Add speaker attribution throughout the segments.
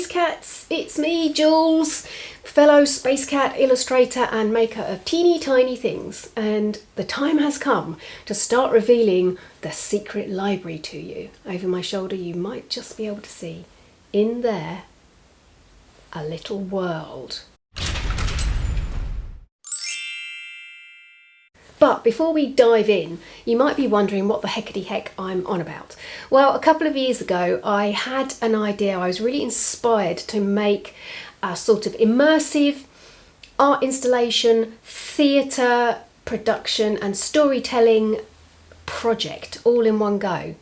Speaker 1: Space Cats, it's me, Jules, fellow Space Cat illustrator and maker of teeny tiny things, and the time has come to start revealing the secret library to you. Over my shoulder you might just be able to see, in there, a little world. But before we dive in, you might be wondering what the heckity heck I'm on about. Well, a couple of years ago, I had an idea. I was really inspired to make a sort of immersive art installation, theatre production and storytelling project all in one go.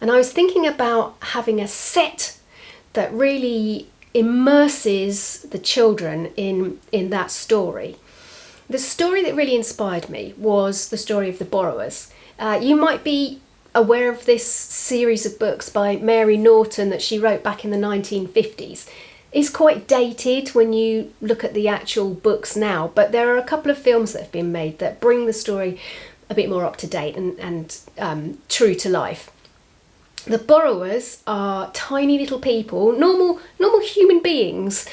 Speaker 1: And I was thinking about having a set that really immerses the children in that story. The story that really inspired me was the story of The Borrowers. You might be aware of this series of books by Mary Norton that she wrote back in the 1950s. It's quite dated when you look at the actual books now, but there are a couple of films that have been made that bring the story a bit more up to date and true to life. The Borrowers are tiny little people, normal human beings,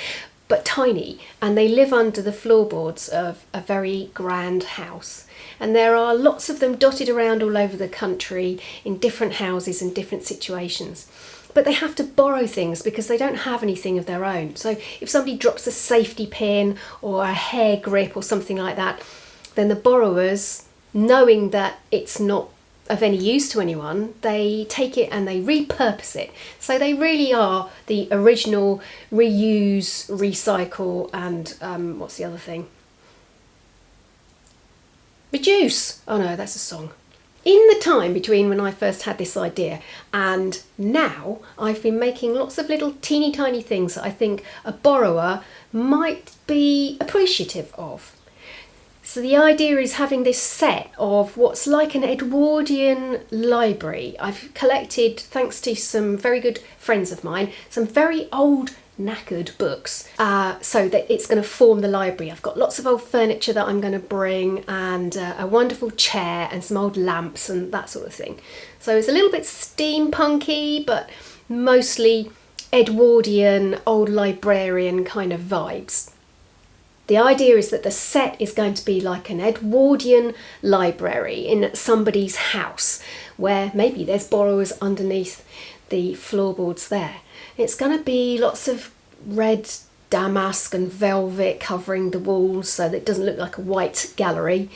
Speaker 1: but tiny, and they live under the floorboards of a very grand house. And there are lots of them dotted around all over the country in different houses and different situations. But they have to borrow things because they don't have anything of their own. So if somebody drops a safety pin or a hair grip or something like that, then the borrowers, knowing that it's not of any use to anyone, they take it and they repurpose it. So they really are the original reuse, recycle and what's the other thing? Reduce. Oh no, that's a song. In the time between when I first had this idea and now, I've been making lots of little teeny tiny things that I think a borrower might be appreciative of. So the idea is having this set of what's like an Edwardian library. I've collected, thanks to some very good friends of mine, some very old knackered books so that it's going to form the library. I've got lots of old furniture that I'm going to bring and a wonderful chair and some old lamps and that sort of thing. So it's a little bit steampunky but mostly Edwardian, old librarian kind of vibes. The idea is that the set is going to be like an Edwardian library in somebody's house where maybe there's borrowers underneath the floorboards there. It's going to be lots of red damask and velvet covering the walls so that it doesn't look like a white gallery.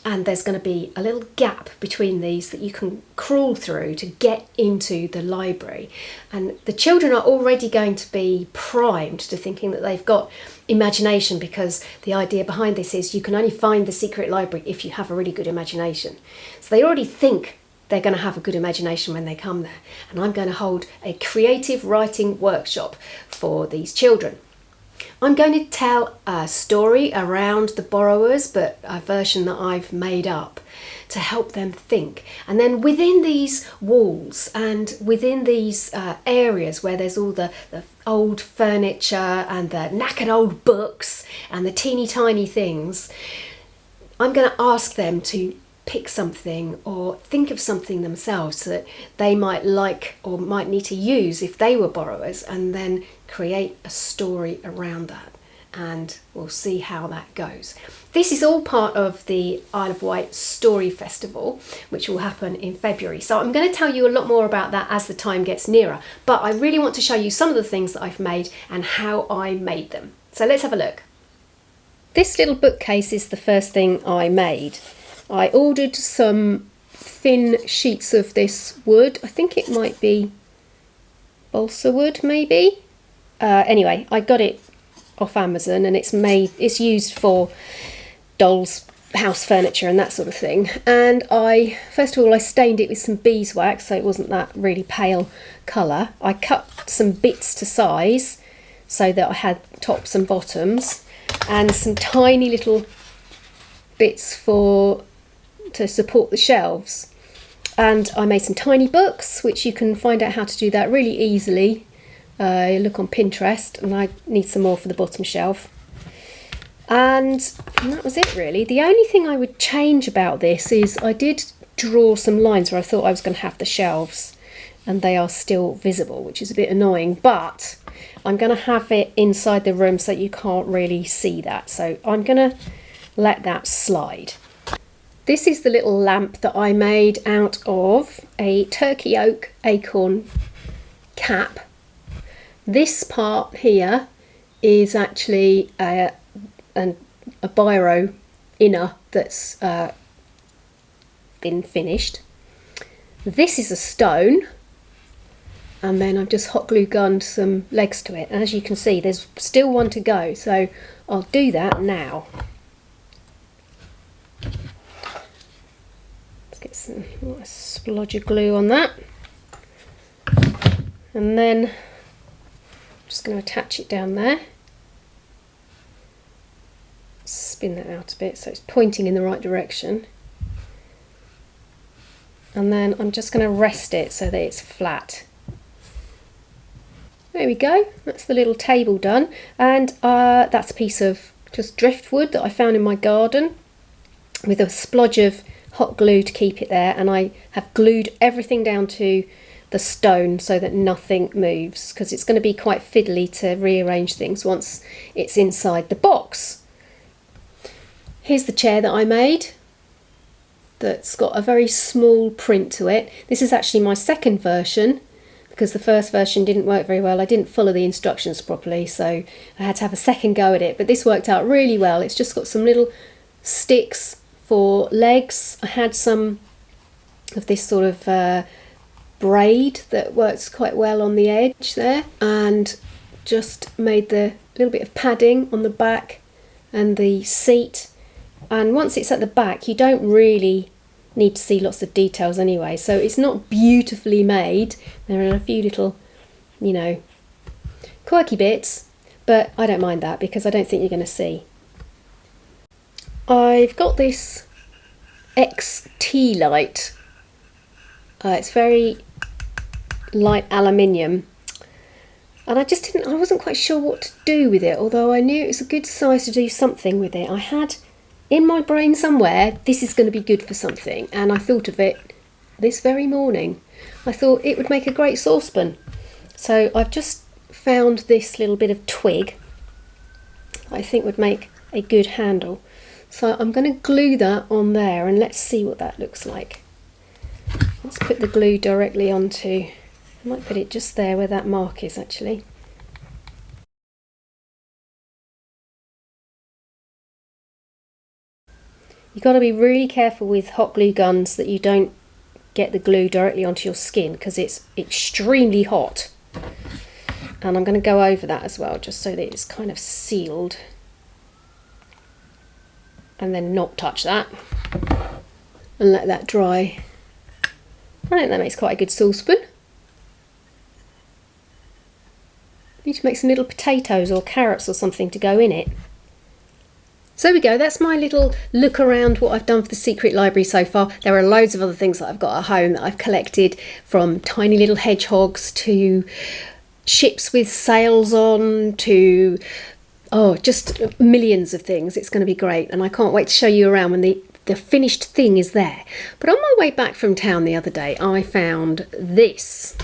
Speaker 1: And there's going to be a little gap between these that you can crawl through to get into the library. And the children are already going to be primed to thinking that they've got imagination, because the idea behind this is you can only find the secret library if you have a really good imagination. So they already think they're going to have a good imagination when they come there. And I'm going to hold a creative writing workshop for these children. I'm going to tell a story around the borrowers, but a version that I've made up to help them think. And then within these walls and within these areas where there's all the old furniture and the knackered old books and the teeny tiny things, I'm going to ask them to pick something or think of something themselves that they might like or might need to use if they were borrowers, and then create a story around that, and we'll see how that goes. This is all part of the Isle of Wight Story Festival, which will happen in February. So I'm going to tell you a lot more about that as the time gets nearer, but I really want to show you some of the things that I've made and how I made them. So let's have a look. This little bookcase is the first thing I made. I ordered some thin sheets of this wood. I think it might be balsa wood, maybe. Anyway, I got it off Amazon, and it's used for dolls' house furniture and that sort of thing. And first of all, I stained it with some beeswax so it wasn't that really pale colour. I cut some bits to size so that I had tops and bottoms, and some tiny little bits to support the shelves. And I made some tiny books, which you can find out how to do that really easily. Look on Pinterest, and I need some more for the bottom shelf. And that was it really. The only thing I would change about this is I did draw some lines where I thought I was going to have the shelves, and they are still visible, which is a bit annoying, but I'm going to have it inside the room so you can't really see that. So I'm going to let that slide. This is the little lamp that I made out of a turkey oak acorn cap. This part here is actually a biro inner that's been finished. This is a stone, and then I've just hot glue gunned some legs to it, and as you can see there's still one to go, so I'll do that now. Let's get some splodge of glue on that, and then I'm just going to attach it down there. Spin that out a bit so it's pointing in the right direction, and then I'm just going to rest it so that it's flat. There we go, that's the little table done, and that's a piece of just driftwood that I found in my garden with a splodge of hot glue to keep it there, and I have glued everything down to the stone so that nothing moves, because it's going to be quite fiddly to rearrange things once it's inside the box. Here's the chair that I made that's got a very small print to it. This is actually my second version because the first version didn't work very well. I didn't follow the instructions properly, so I had to have a second go at it, but this worked out really well. It's just got some little sticks for legs. I had some of this sort of braid that works quite well on the edge there, and just made the little bit of padding on the back and the seat. And once it's at the back, you don't really need to see lots of details anyway, so it's not beautifully made. There are a few little, you know, quirky bits, but I don't mind that because I don't think you're going to see. I've got this XT light. It's very light aluminium, and I wasn't quite sure what to do with it, although I knew it was a good size to do something with it. I had in my brain somewhere, this is going to be good for something, and I thought of it this very morning. I thought it would make a great saucepan. So I've just found this little bit of twig I think would make a good handle. So I'm going to glue that on there, and let's see what that looks like. Let's put the glue directly onto, I might put it just there where that mark is actually. You've got to be really careful with hot glue guns that you don't get the glue directly onto your skin because it's extremely hot. And I'm going to go over that as well, just so that it's kind of sealed. And then not touch that. And let that dry. I think that makes quite a good saucepan. Need to make some little potatoes or carrots or something to go in it. So there we go, that's my little look around what I've done for the secret library so far. There are loads of other things that I've got at home that I've collected, from tiny little hedgehogs to ships with sails on to, oh, just millions of things. It's going to be great, and I can't wait to show you around when the finished thing is there. But on my way back from town the other day, I found this.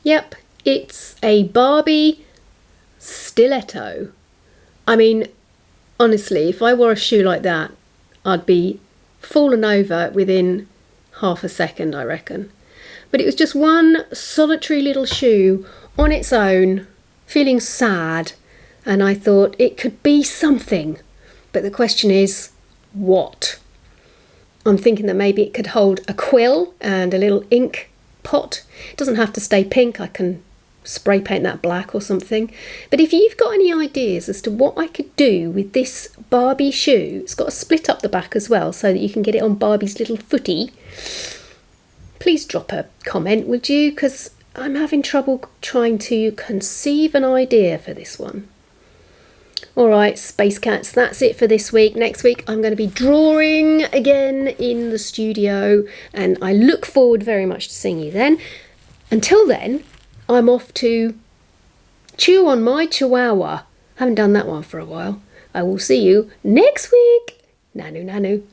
Speaker 1: Yep, it's a Barbie stiletto. I mean, honestly, if I wore a shoe like that, I'd be fallen over within half a second, I reckon. But it was just one solitary little shoe on its own, feeling sad, and I thought it could be something. But the question is, what? I'm thinking that maybe it could hold a quill and a little ink pot. It doesn't have to stay pink, I can spray paint that black or something. But if you've got any ideas as to what I could do with this Barbie shoe, it's got a split up the back as well so that you can get it on Barbie's little footy, please drop a comment, would you? Because I'm having trouble trying to conceive an idea for this one. Alright, Space Cats, that's it for this week. Next week I'm going to be drawing again in the studio, and I look forward very much to seeing you then. Until then, I'm off to chew on my chihuahua. Haven't done that one for a while. I will see you next week. Nanu nanu.